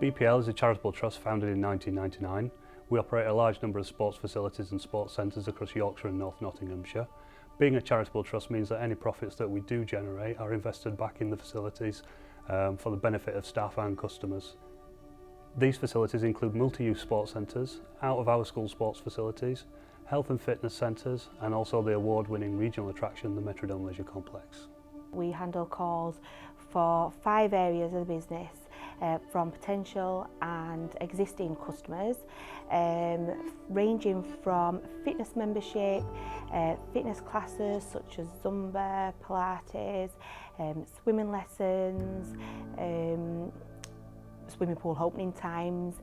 BPL is a charitable trust founded in 1999. We operate a large number of sports facilities and sports centres across Yorkshire and North Nottinghamshire. Being a charitable trust means that any profits that we do generate are invested back in the facilities for the benefit of staff and customers. These facilities include multi-use sports centres, out-of-our-school sports facilities, health and fitness centres, and also the award-winning regional attraction, the Metrodome Leisure Complex. We handle calls for 5 areas of the business, from potential and existing customers, ranging from fitness membership, fitness classes such as Zumba, Pilates, swimming lessons, swimming pool opening times,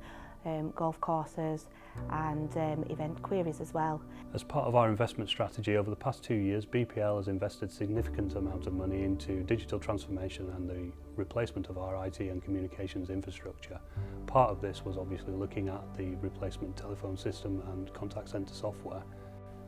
golf courses and event queries as well. As part of our investment strategy over the past 2 years, BPL has invested significant amounts of money into digital transformation and the replacement of our IT and communications infrastructure. Part of this was obviously looking at the replacement telephone system and contact centre software.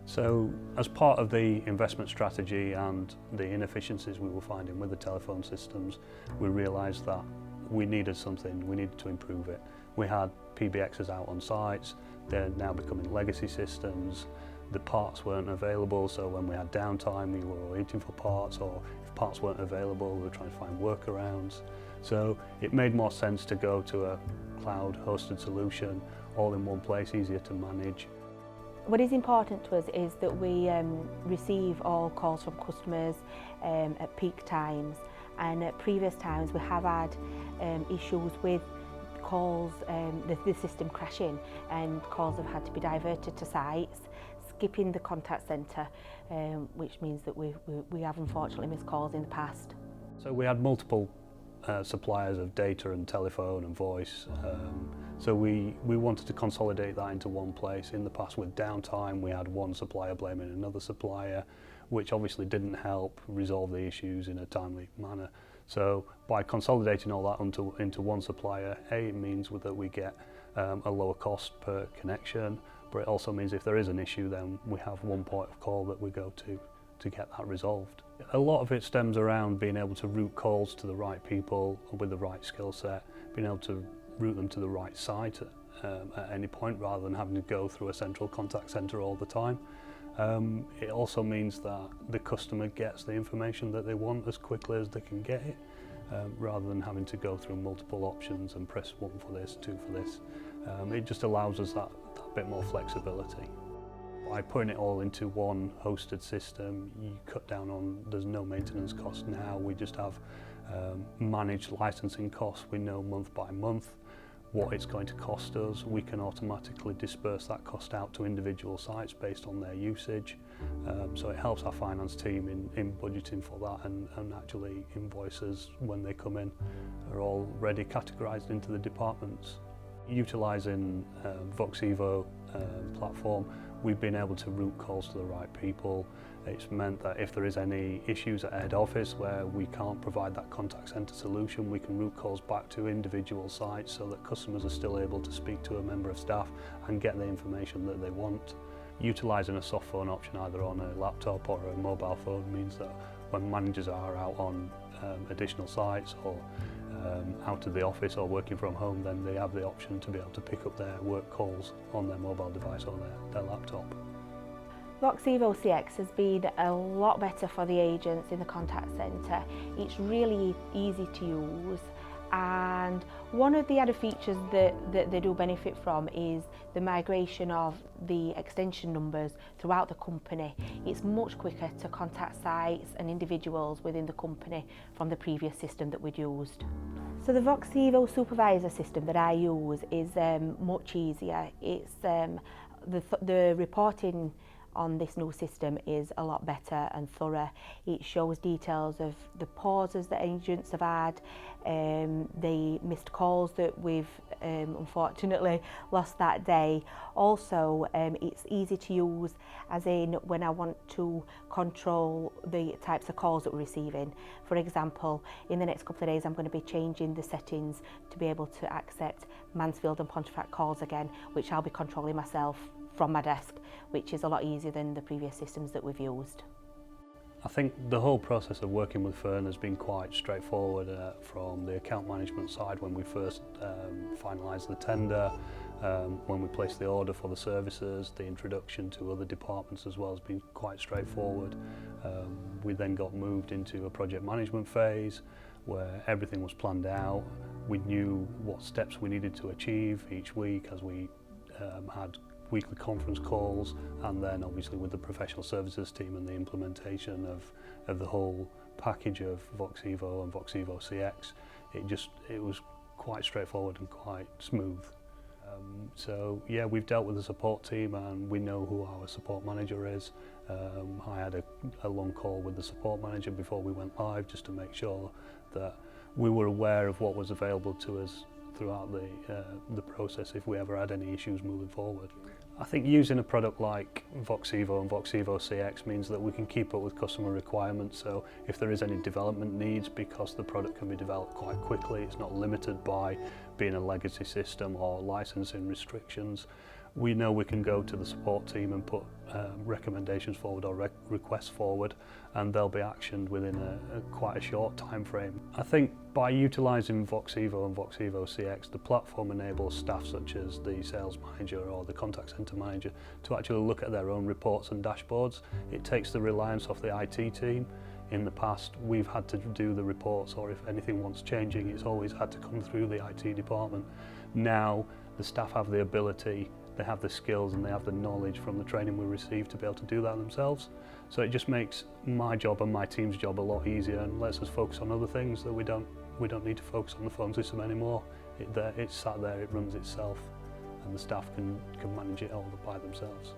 So as part of the investment strategy and the inefficiencies we were finding with the telephone systems, we realised that we needed to improve it. We had PBXs out on sites, they're now becoming legacy systems, the parts weren't available, so when we had downtime we were waiting for parts, or if parts weren't available we were trying to find workarounds. So it made more sense to go to a cloud hosted solution, all in one place, easier to manage. What is important to us is that we receive all calls from customers at peak times, and at previous times we have had issues with calls, the system crashing, and calls have had to be diverted to sites, skipping the contact centre, which means that we have unfortunately missed calls in the past. So we had multiple suppliers of data and telephone and voice, so we wanted to consolidate that into one place. In the past, with downtime, we had one supplier blaming another supplier, which obviously didn't help resolve the issues in a timely manner. So by consolidating all that into one supplier, it means that we get a lower cost per connection, but it also means if there is an issue, then we have one point of call that we go to get that resolved. A lot of it stems around being able to route calls to the right people with the right skill set, being able to route them to the right site at any point rather than having to go through a central contact centre all the time. It also means that the customer gets the information that they want as quickly as they can get it, rather than having to go through multiple options and press 1 for this, 2 for this. It just allows us that bit more flexibility. By putting it all into one hosted system, you cut down on, there's no maintenance cost now, we just have managed licensing costs. We know month by month what it's going to cost us. We can automatically disperse that cost out to individual sites based on their usage. So it helps our finance team in budgeting for that, and actually invoices when they come in are already categorised into the departments. Utilising Voxivo platform, we've been able to route calls to the right people. It's meant that if there is any issues at head office where we can't provide that contact centre solution, we can route calls back to individual sites so that customers are still able to speak to a member of staff and get the information that they want. Utilising a soft phone option either on a laptop or a mobile phone means that when managers are out on additional sites or out of the office or working from home, then they have the option to be able to pick up their work calls on their mobile device or their laptop. VoxivoCX has been a lot better for the agents in the contact centre. It's really easy to use, and one of the added features that they do benefit from is the migration of the extension numbers throughout the company. It's much quicker to contact sites and individuals within the company from the previous system that we'd used. So the Voxivo supervisor system that I use is much easier. It's the reporting on this new system is a lot better and thorough. It shows details of the pauses that agents have had, the missed calls that we've unfortunately lost that day. Also, it's easy to use, as in when I want to control the types of calls that we're receiving. For example, in the next couple of days I'm going to be changing the settings to be able to accept Mansfield and Pontefract calls again, which I'll be controlling myself from my desk, which is a lot easier than the previous systems that we've used. I think the whole process of working with Foehn has been quite straightforward from the account management side when we first finalised the tender, when we placed the order for the services, the introduction to other departments as well has been quite straightforward. We then got moved into a project management phase where everything was planned out. We knew what steps we needed to achieve each week as we had weekly conference calls, and then obviously with the professional services team and the implementation of the whole package of Voxivo and VoxivoCX, it was quite straightforward and quite smooth. So yeah, we've dealt with the support team and we know who our support manager is. I had a long call with the support manager before we went live just to make sure that we were aware of what was available to us throughout the process if we ever had any issues moving forward. I think using a product like Voxivo and VoxivoCX means that we can keep up with customer requirements, so if there is any development needs, because the product can be developed quite quickly, it's not limited by being a legacy system or licensing restrictions. We know we can go to the support team and put recommendations forward or requests forward, and they'll be actioned within quite a short time frame. I think by utilising Voxivo and VoxivoCX, the platform enables staff such as the sales manager or the contact centre manager to actually look at their own reports and dashboards. It takes the reliance off the IT team. In the past, we've had to do the reports, or if anything wants changing, it's always had to come through the IT department. Now, the staff have the ability, they have the skills and they have the knowledge from the training we receive to be able to do that themselves. So it just makes my job and my team's job a lot easier and lets us focus on other things that we don't need to focus on the phone system anymore. It's sat there, it runs itself, and the staff can manage it all by themselves.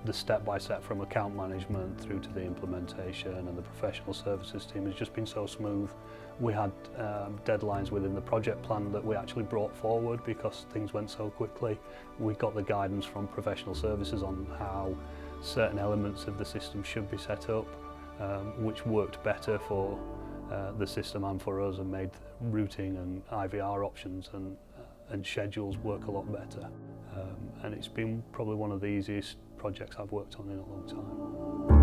The step-by-step from account management through to the implementation and the professional services team has just been so smooth. We had deadlines within the project plan that we actually brought forward because things went so quickly. We got the guidance from professional services on how certain elements of the system should be set up, which worked better for the system and for us, and made routing and IVR options and schedules work a lot better. And it's been probably one of the easiest projects I've worked on in a long time.